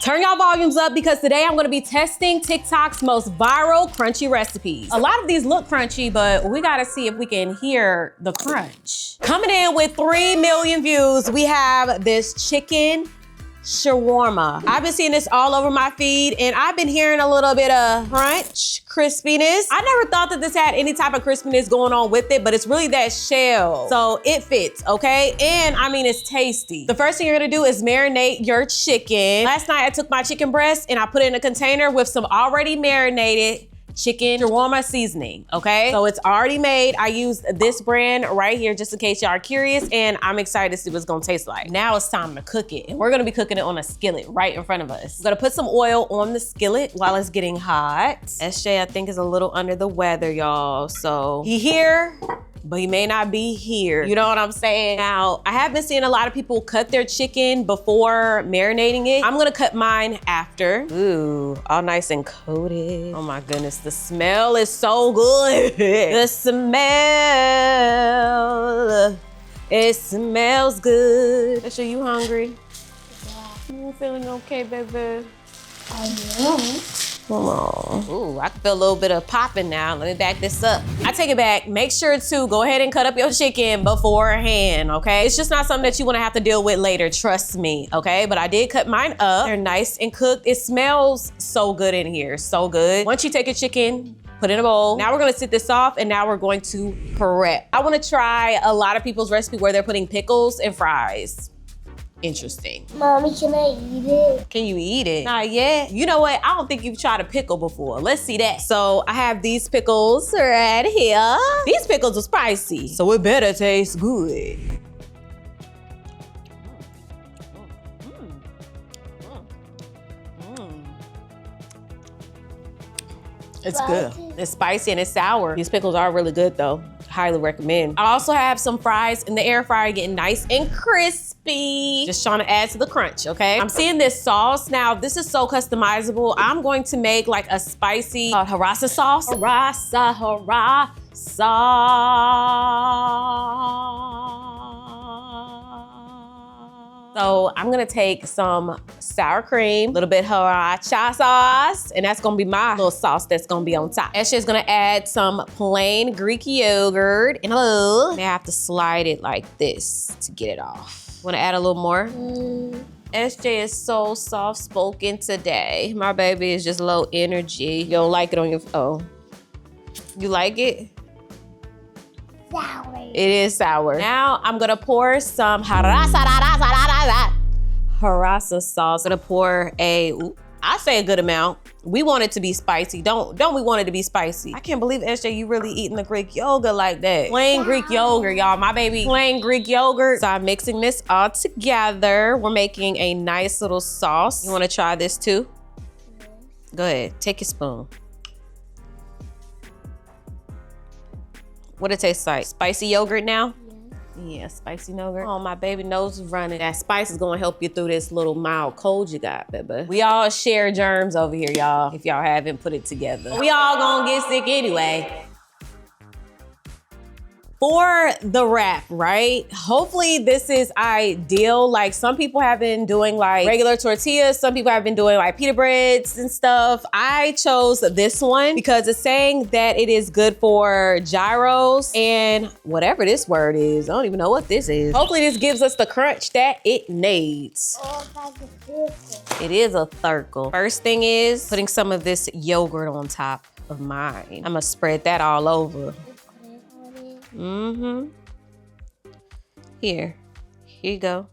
Turn y'all volumes up because today I'm gonna be testing TikTok's most viral crunchy recipes. A lot of these look crunchy, but we gotta see if we can hear the crunch. Coming in with 3 million views, we have this chicken shawarma. I've been seeing this all over my feed and I've been hearing a little bit of crunch, crispiness. I never thought that this had any type of crispiness going on with it, but it's really that shell. So it fits, okay? And I mean, it's tasty. The first thing you're gonna do is marinate your chicken. Last night I took my chicken breast and I put it in a container with some already marinated chicken shawarma seasoning, okay? So it's already made. I used this brand right here just in case y'all are curious, and I'm excited to see what it's gonna taste like. Now it's time to cook it, and we're gonna be cooking it on a skillet right in front of us. We're gonna put some oil on the skillet while it's getting hot. SJ, I think, is a little under the weather, y'all, so he here, but he may not be here. You know what I'm saying? Now, I have been seeing a lot of people cut their chicken before marinating it. I'm gonna cut mine after. Ooh, all nice and coated. Oh my goodness, the smell is so good. The smell, it smells good. Asha, you hungry? Yeah. You feeling okay, baby? I am. Come on. Ooh, I can feel a little bit of popping now. Let me back this up. I take it back. Make sure to go ahead and cut up your chicken beforehand, okay? It's just not something that you wanna have to deal with later, trust me, okay? But I did cut mine up. They're nice and cooked. It smells so good in here, so good. Once you take your chicken, put it in a bowl. Now we're gonna sit this off and now we're going to prep. I wanna try a lot of people's recipe where they're putting pickles and fries. Interesting. Mommy, can I eat it? Can you eat it? Not yet. You know what? I don't think you've tried a pickle before. Let's see that. So I have these pickles right here. These pickles are spicy, so it better taste good. It's good. It's spicy and it's sour. These pickles are really good though. Highly recommend. I also have some fries in the air fryer getting nice and crispy. Just trying to add to the crunch, okay? I'm seeing this sauce. Now, this is so customizable. I'm going to make like a spicy harissa sauce. Harissa. So I'm gonna take some sour cream, a little bit harissa sauce, and that's gonna be my little sauce that's gonna be on top. Ashley's gonna add some plain Greek yogurt, and I have to slide it like this to get it off. Wanna add a little more? SJ is so soft-spoken today. My baby is just low energy. You don't like it on your, oh. You like it? Sour. It is sour. Now I'm gonna pour some harissa sauce. I'm gonna pour I say a good amount. We want it to be spicy. Don't we want it to be spicy? I can't believe, SJ, you really eating the Greek yogurt like that. Plain Greek yogurt, y'all. My baby, plain Greek yogurt. So I'm mixing this all together. We're making a nice little sauce. You wanna try this too? Go ahead, take your spoon. What it tastes like? Spicy yogurt now? Yeah, spicy yogurt. Oh, my baby nose is running. That spice is gonna help you through this little mild cold you got, baby. We all share germs over here, y'all, if y'all haven't put it together. We all gonna get sick anyway. For the wrap, right? Hopefully this is ideal. Like some people have been doing like regular tortillas. Some people have been doing like pita breads and stuff. I chose this one because it's saying that it is good for gyros and whatever this word is. I don't even know what this is. Hopefully this gives us the crunch that it needs. It is a circle. First thing is putting some of this yogurt on top of mine. I'm gonna spread that all over. Mm-hmm. Here you go.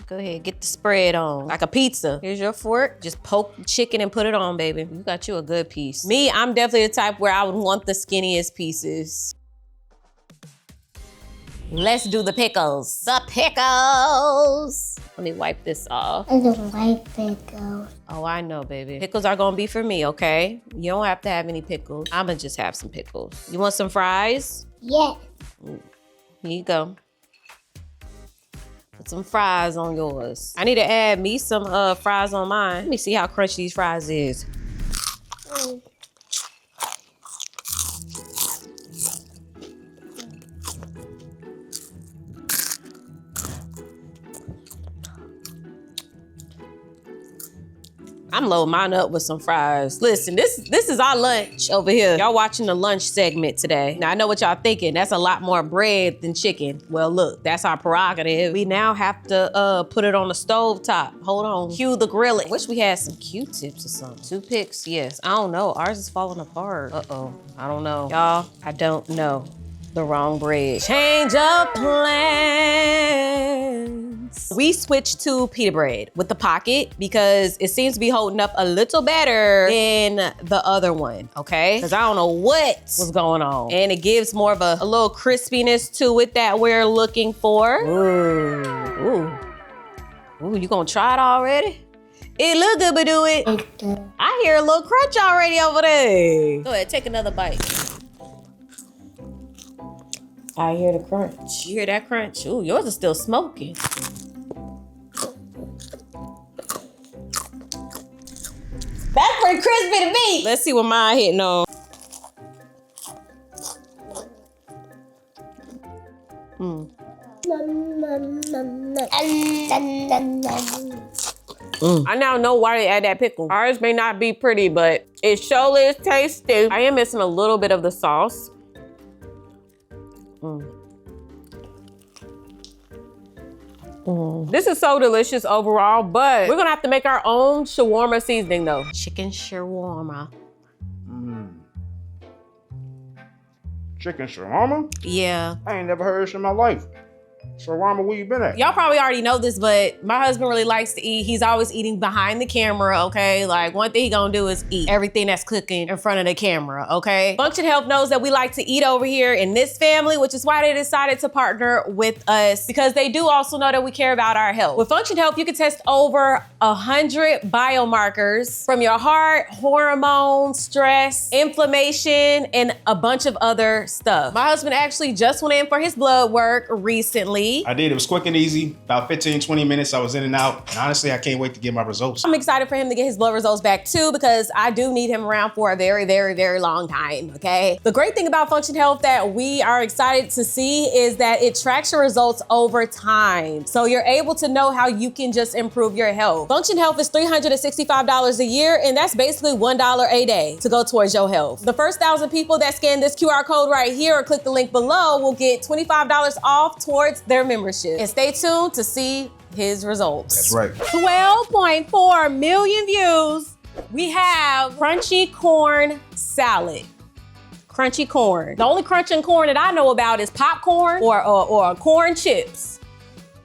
Go ahead, get the spread on. Like a pizza. Here's your fork. Just poke the chicken and put it on, baby. You got you a good piece. Me, I'm definitely the type where I would want the skinniest pieces. Let's do the pickles. The pickles. Let me wipe this off. I don't like pickles. Oh, I know, baby. Pickles are gonna be for me, okay? You don't have to have any pickles. I'ma just have some pickles. You want some fries? Yes. Here you go. Put some fries on yours. I need to add me some fries on mine. Let me see how crunchy these fries is. I'm loading mine up with some fries. Listen, this is our lunch over here. Y'all watching the lunch segment today. Now I know what y'all thinking. That's a lot more bread than chicken. Well, look, that's our prerogative. We now have to put it on the stove top. Hold on. Cue the grilling. Wish we had some Q-tips or something. Toothpicks, yes. I don't know. Ours is falling apart. Uh-oh. I don't know. Y'all, I don't know. The wrong bread. Change of plans. We switched to pita bread with the pocket because it seems to be holding up a little better than the other one, okay? Because I don't know what was going on. And it gives more of a little crispiness to it that we're looking for. Ooh, you gonna try it already? It look good, but do it. I hear a little crunch already over there. Go ahead, take another bite. I hear the crunch. You hear that crunch? Ooh, yours is still smoking. That's pretty crispy to me. Let's see what mine hitting on. I now know why they add that pickle. Ours may not be pretty, but it surely is tasty. I am missing a little bit of the sauce. This is so delicious overall, but we're gonna have to make our own shawarma seasoning though. Chicken shawarma. Chicken shawarma? Yeah. I ain't never heard this in my life. Shawarma, where you been at? Y'all probably already know this, but my husband really likes to eat. He's always eating behind the camera, okay? Like, one thing he gonna do is eat everything that's cooking in front of the camera, okay? Function Health knows that we like to eat over here in this family, which is why they decided to partner with us, because they do also know that we care about our health. With Function Health, you can test over 100 biomarkers from your heart, hormones, stress, inflammation, and a bunch of other stuff. My husband actually just went in for his blood work recently. I did. It was quick and easy. About 15, 20 minutes. I was in and out. And honestly, I can't wait to get my results. I'm excited for him to get his blood results back too, because I do need him around for a very, very, very long time, okay? The great thing about Function Health that we are excited to see is that it tracks your results over time. So you're able to know how you can just improve your health. Function Health is $365 a year, and that's basically $1 a day to go towards your health. The first 1,000 people that scan this QR code right here or click the link below will get $25 off towards their membership. And stay tuned to see his results. That's right. 12.4 million views. We have crunchy corn salad. Crunchy corn. The only crunching corn that I know about is popcorn or corn chips.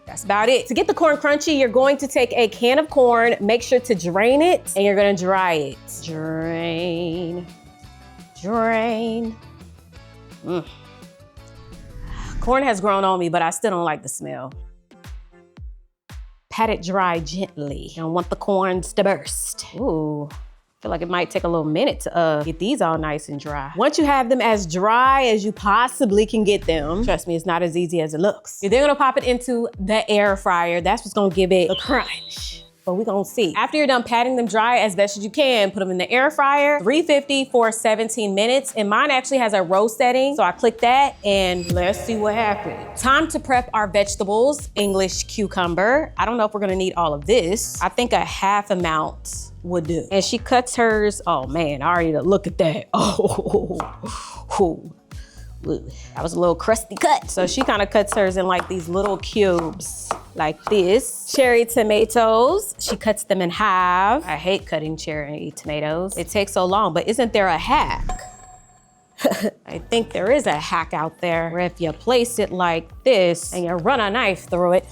That's about it. To get the corn crunchy, you're going to take a can of corn, make sure to drain it, and you're gonna dry it. Drain. Corn has grown on me, but I still don't like the smell. Pat it dry gently. I don't want the corns to burst. Ooh, I feel like it might take a little minute to get these all nice and dry. Once you have them as dry as you possibly can get them, trust me, it's not as easy as it looks. You're then gonna pop it into the air fryer. That's what's gonna give it a crunch. But we're gonna see. After you're done patting them dry as best as you can, put them in the air fryer, 350 for 17 minutes. And mine actually has a roast setting. So I click that and let's see what happens. Time to prep our vegetables. English cucumber. I don't know if we're gonna need all of this. I think a half amount would do. And she cuts hers, oh man, I already look at that. Oh. That was a little crusty cut. So she kind of cuts hers in like these little cubes like this. Cherry tomatoes, she cuts them in half. I hate cutting cherry tomatoes. It takes so long, but isn't there a hack? I think there is a hack out there where if you place it like this and you run a knife through it,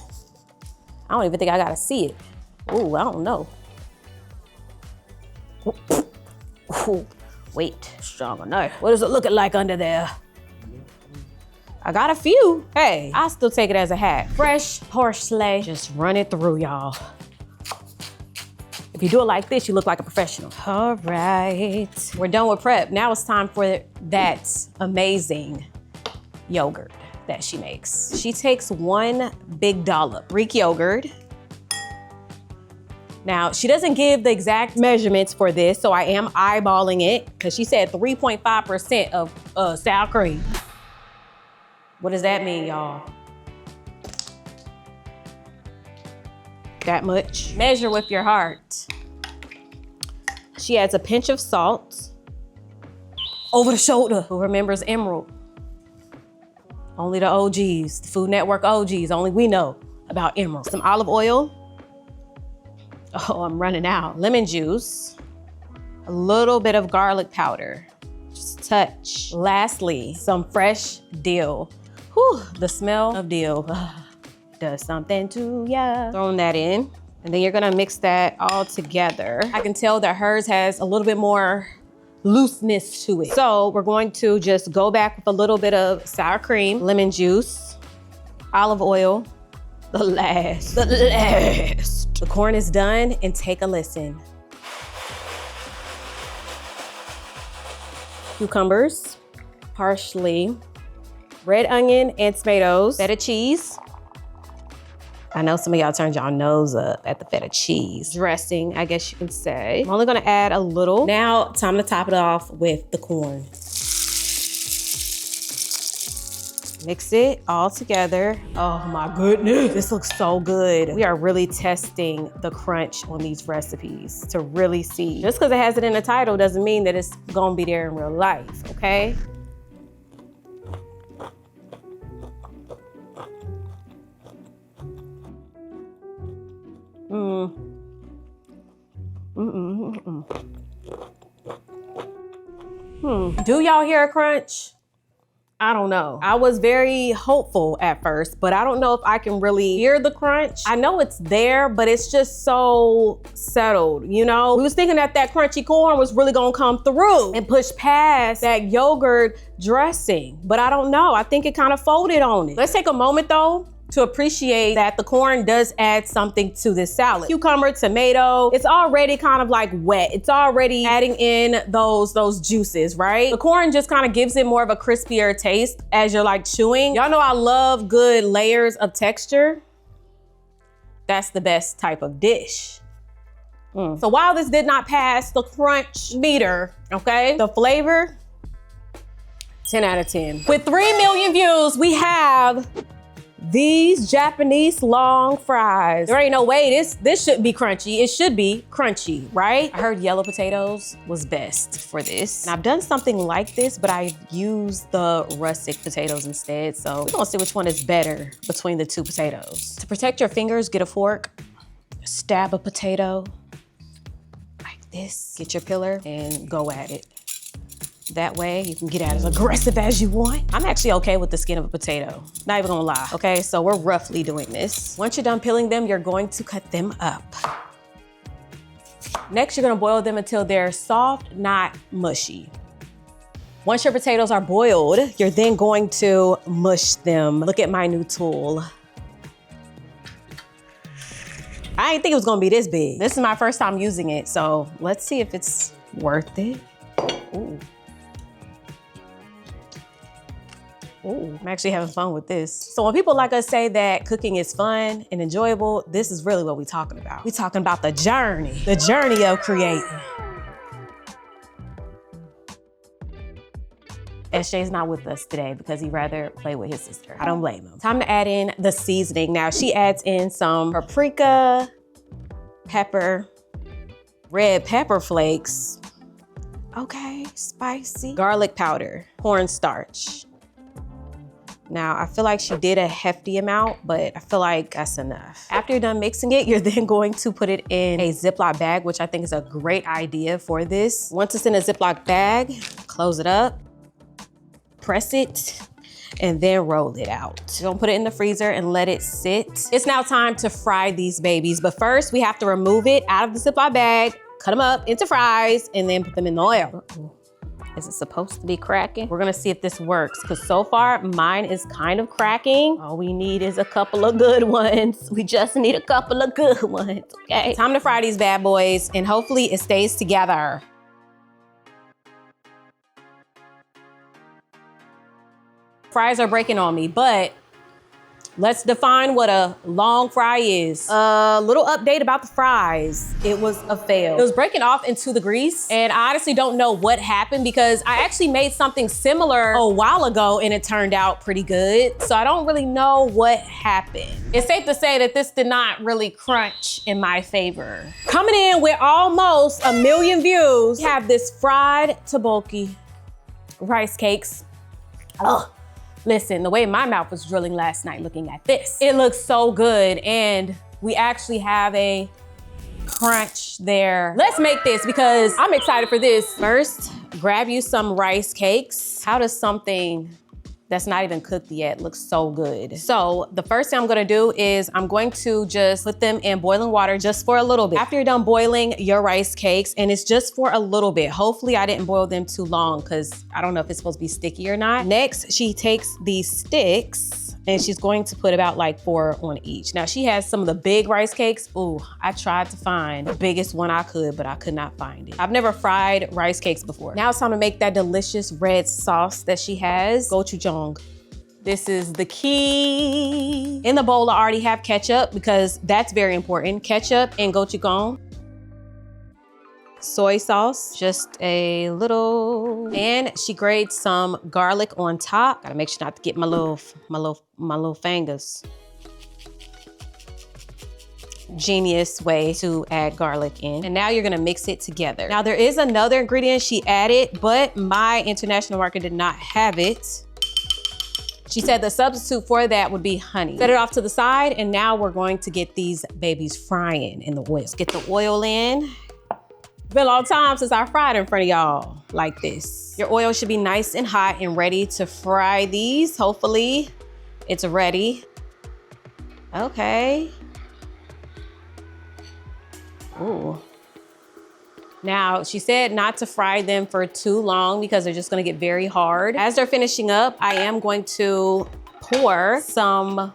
I don't even think I gotta see it. Ooh, I don't know. Ooh, wait, stronger knife. What is it looking like under there? I got a few. Hey, I still take it as a hack. Fresh parsley, just run it through, y'all. If you do it like this, you look like a professional. All right, we're done with prep. Now it's time for that amazing yogurt that she makes. She takes one big dollop Greek yogurt. Now, she doesn't give the exact measurements for this, so I am eyeballing it, because she said 3.5% of sour cream. What does that mean, y'all? That much? Measure with your heart. She adds a pinch of salt. Over the shoulder. Who remembers emerald? Only the OGs, the Food Network OGs, only we know about emerald. Some olive oil. Oh, I'm running out. Lemon juice. A little bit of garlic powder. Just a touch. Lastly, some fresh dill. Whew, the smell of dill does something to ya. Throwing that in. And then you're gonna mix that all together. I can tell that hers has a little bit more looseness to it. So we're going to just go back with a little bit of sour cream, lemon juice, olive oil, the last. The corn is done, and take a listen. Cucumbers, parsley, red onion and tomatoes, feta cheese. I know some of y'all turned y'all nose up at the feta cheese. Dressing, I guess you can say. I'm only gonna add a little. Now, time to top it off with the corn. Mix it all together. Oh my goodness. This looks so good. We are really testing the crunch on these recipes to really see. Just because it has it in the title doesn't mean that it's gonna be there in real life, okay? Do y'all hear a crunch? I don't know. I was very hopeful at first, but I don't know if I can really hear the crunch. I know it's there, but it's just so settled, you know? We was thinking that that crunchy corn was really gonna come through and push past that yogurt dressing, but I don't know. I think it kind of folded on it. Let's take a moment though to appreciate that the corn does add something to this salad. Cucumber, tomato, it's already kind of like wet. It's already adding in those juices, right? The corn just kind of gives it more of a crispier taste as you're like chewing. Y'all know I love good layers of texture. That's the best type of dish. So while this did not pass the crunch meter, okay, the flavor, 10 out of 10. With 3 million views, we have these Japanese long fries. There ain't no way this should be crunchy. It should be crunchy, right? I heard yellow potatoes was best for this. And I've done something like this, but I've used the rustic potatoes instead. So we're gonna see which one is better between the two potatoes. To protect your fingers, get a fork, stab a potato like this. Get your pillar and go at it. That way you can get out as aggressive as you want. I'm actually okay with the skin of a potato. Not even gonna lie, okay? So we're roughly doing this. Once you're done peeling them, you're going to cut them up. Next, you're gonna boil them until they're soft, not mushy. Once your potatoes are boiled, you're then going to mush them. Look at my new tool. I didn't think it was gonna be this big. This is my first time using it, so let's see if it's worth it. Ooh. Ooh, I'm actually having fun with this. So when people like us say that cooking is fun and enjoyable, this is really what we're talking about. We're talking about the journey of creating. SJ's not with us today because he'd rather play with his sister. I don't blame him. Time to add in the seasoning. Now she adds in some paprika, pepper, red pepper flakes, okay, spicy, garlic powder, cornstarch. Now, I feel like she did a hefty amount, but I feel like that's enough. After you're done mixing it, you're then going to put it in a Ziploc bag, which I think is a great idea for this. Once it's in a Ziploc bag, close it up, press it, and then roll it out. You're gonna put it in the freezer and let it sit. It's now time to fry these babies, but first we have to remove it out of the Ziploc bag, cut them up into fries, and then put them in the oil. Is it supposed to be cracking? We're gonna see if this works, because so far mine is kind of cracking. All we need is a couple of good ones. We just need a couple of good ones, okay? Time to fry these bad boys, and hopefully it stays together. Fries are breaking on me, but Let's define what a long fry is. A little update about the fries. It was a fail. It was breaking off into the grease, and I honestly don't know what happened because I actually made something similar a while ago and it turned out pretty good. So I don't really know what happened. It's safe to say that this did not really crunch in my favor. Coming in with almost 1 million views, we have this fried taboki rice cakes. Ugh. Listen, the way my mouth was drilling last night looking at this, it looks so good, and we actually have a crunch there. Let's make this because I'm excited for this. First, grab you some rice cakes. How does something that's not even cooked yet look so good? So the first thing I'm gonna do is I'm going to just put them in boiling water just for a little bit. After you're done boiling your rice cakes, and it's just for a little bit. Hopefully I didn't boil them too long because I don't know if it's supposed to be sticky or not. Next, she takes these sticks and she's going to put about like 4 on each. Now she has some of the big rice cakes. Ooh, I tried to find the biggest one I could, but I could not find it. I've never fried rice cakes before. Now it's time to make that delicious red sauce that she has. Gochujang. This is the key. In the bowl, I already have ketchup because that's very important. Ketchup and gochujang. Soy sauce, just a little. And she grates some garlic on top. Gotta make sure not to get my little fingers. Genius way to add garlic in. And now you're gonna mix it together. Now there is another ingredient she added, but my international market did not have it. She said the substitute for that would be honey. Set it off to the side, and now we're going to get these babies frying in the oil. Let's get the oil in. It's been a long time since I fried in front of y'all like this. Your oil should be nice and hot and ready to fry these. Hopefully it's ready. Okay. Ooh. Now, she said not to fry them for too long because they're just gonna get very hard. As they're finishing up, I am going to pour some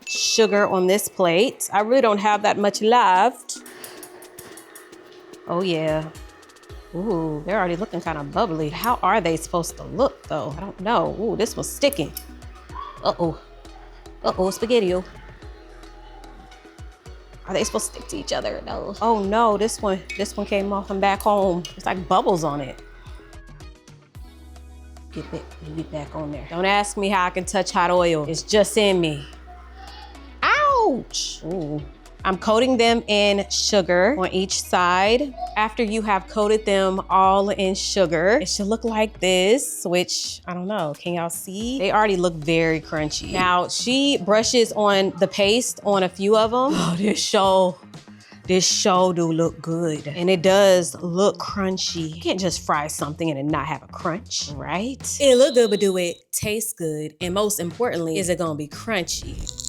sugar on this plate. I really don't have that much left. Oh yeah. Ooh, they're already looking kind of bubbly. How are they supposed to look though? I don't know. Ooh, this was sticking. Uh-oh. Uh-oh, spaghetti-o. Are they supposed to stick to each other? No. Oh no, this one came off and back home. It's like bubbles on it. Get back on there. Don't ask me how I can touch hot oil. It's just in me. Ouch. Ooh. I'm coating them in sugar on each side. After you have coated them all in sugar, it should look like this, which I don't know, can y'all see? They already look very crunchy. Now she brushes on the paste on a few of them. Oh, this show do look good. And it does look crunchy. You can't just fry something and it not have a crunch, right? It look good, but do it taste good? And most importantly, is it gonna be crunchy?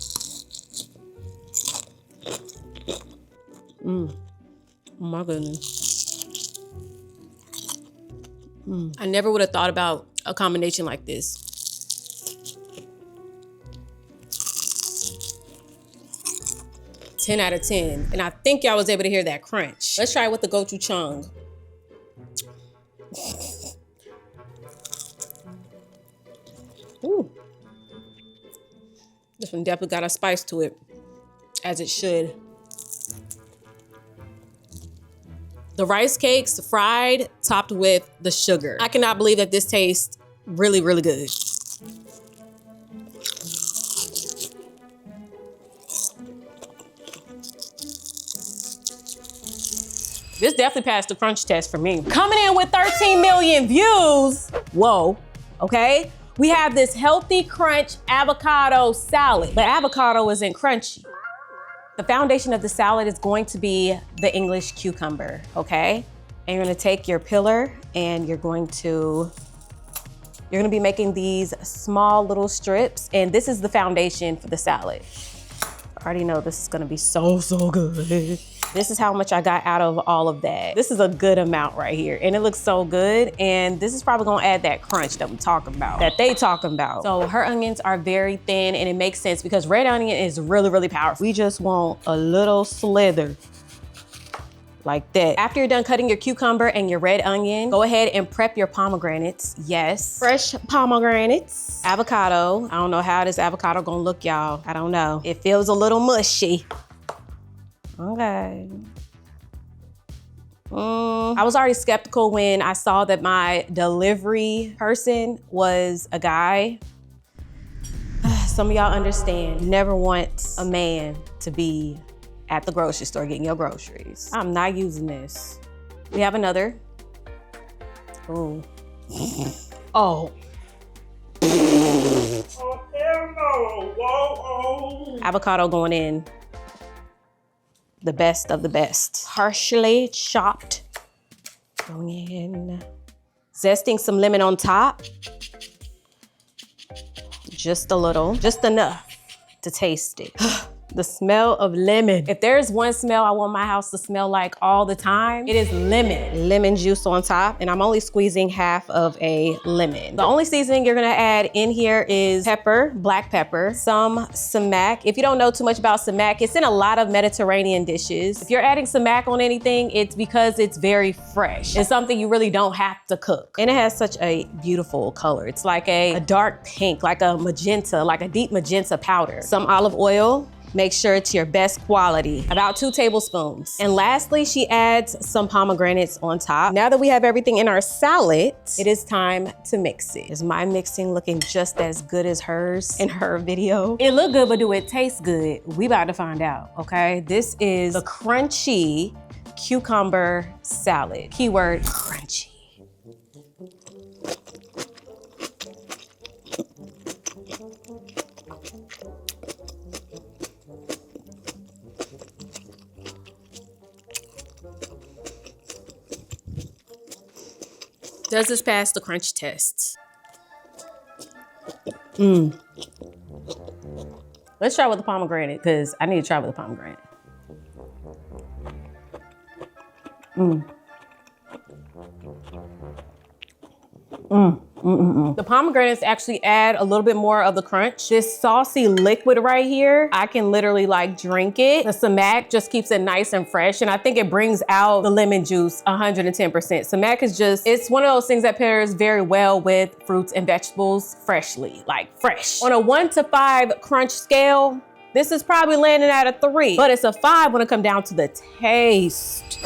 Oh my goodness. I never would have thought about a combination like this. 10 out of 10. And I think y'all was able to hear that crunch. Let's try it with the gochujang. Ooh. This one definitely got a spice to it, as it should. The rice cakes fried, topped with the sugar. I cannot believe that this tastes really, really good. This definitely passed the crunch test for me. Coming in with 13 million views. Whoa, okay? We have this healthy crunch avocado salad, but avocado isn't crunchy. The foundation of the salad is going to be the English cucumber, okay? And you're gonna take your pillar and you're gonna be making these small little strips, and this is the foundation for the salad. I already know this is gonna be so, so good. This is how much I got out of all of that. This is a good amount right here, and it looks so good, and this is probably gonna add that crunch that we talking about, that they talking about. So her onions are very thin, and it makes sense because red onion is really, really powerful. We just want a little slither like that. After you're done cutting your cucumber and your red onion, go ahead and prep your pomegranates. Yes, fresh pomegranates. Avocado. I don't know how this avocado gonna look, y'all. I don't know. It feels a little mushy. Okay. I was already skeptical when I saw that my delivery person was a guy. Some of y'all understand, you never want a man to be at the grocery store getting your groceries. I'm not using this. We have another. Ooh. Oh. Oh, hell no. Whoa. Avocado going in. The best of the best. Partially chopped. Going in. Zesting some lemon on top. Just a little, just enough to taste it. The smell of lemon. If there's one smell I want my house to smell like all the time, it is lemon. Lemon juice on top, and I'm only squeezing half of a lemon. The only seasoning you're gonna add in here is pepper, black pepper, some sumac. If you don't know too much about sumac, it's in a lot of Mediterranean dishes. If you're adding sumac on anything, it's because it's very fresh. It's something you really don't have to cook. And it has such a beautiful color. It's like a dark pink, like a magenta, like a deep magenta powder. Some olive oil. Make sure it's your best quality, about 2 tablespoons. And lastly, she adds some pomegranates on top. Now that we have everything in our salad, it is time to mix it. Is my mixing looking just as good as hers in her video? It look good, but do it taste good? We about to find out, okay? This is the crunchy cucumber salad. Keyword crunchy. Does this pass the crunch test? Let's try with the pomegranate, because I need to try with the pomegranate. The pomegranates actually add a little bit more of the crunch. This saucy liquid right here, I can literally like drink it. The sumac just keeps it nice and fresh, and I think it brings out the lemon juice 110%. Sumac is just, it's one of those things that pairs very well with fruits and vegetables freshly, like fresh. On a 1 to 5 crunch scale, this is probably landing at a 3, but it's a 5 when it comes down to the taste.